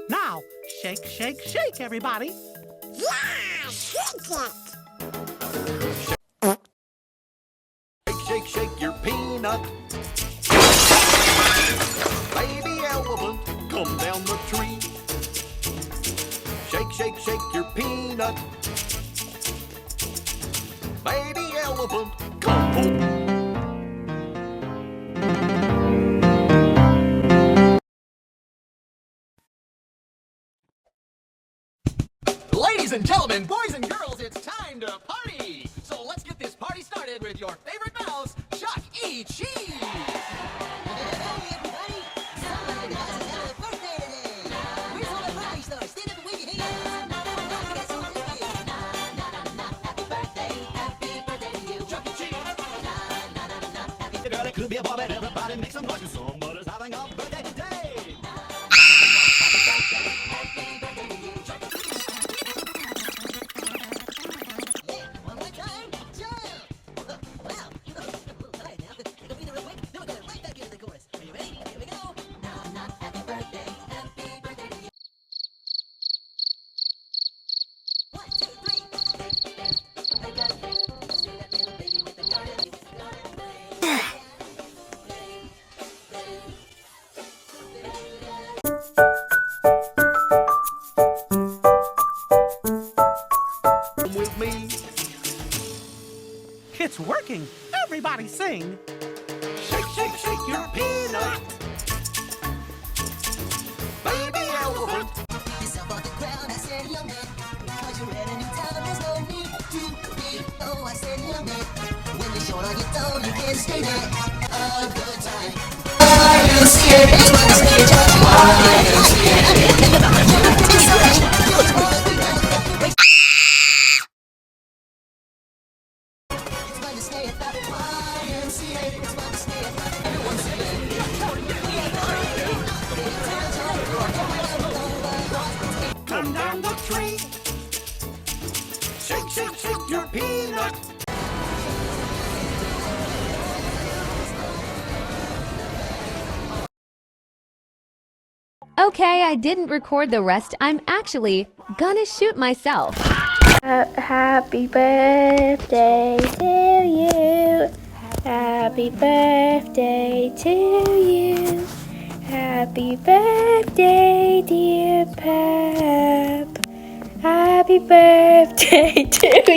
Now, shake, shake, shake, everybody. Yeah, shake it. Shake, shake, shake your peanut. Baby elephant, come down the tree. Shake, shake, shake your peanut. Baby elephant, come home. Ladies and gentlemen, boys and girls, it's time to party! So let's get this party started with your favorite mouse, Chuck E. Cheese! Hey everybody! Somebody has a birthday today! Where's all the party stars? Stand up and wave your hands! We got someone with you! Happy birthday to you! Chuck E. Cheese! Girl, it could be a boy, but everybody make some noise 'cause somebody's having a birthday today. Yeah, one more time, jump! Wow! Alright now, it'll be the real quick, then we're going right back into the chorus. Are you ready? Here we go! Happy birthday to you! 1, 2, 3! I got a thing, see that little baby with the garden thing. With me. It's working. Everybody sing. Shake, shake, shake your peanut. Baby elephant. Yourself on the ground, I said, young man, because you're at a new town, there's no need to be. Oh, I said, young man, when you're short on your tone, you can't stay there. A good time. You see it, everybody say it, just you see it. It's fun to stay at the YMCA. It's fun to stay at everyone say it. Come down the tree. Shake, shake, shake your peanut. Okay, I didn't record the rest. I'm actually gonna shoot myself. Happy birthday to you. Happy birthday to you. Happy birthday, dear Pep. Happy birthday to you.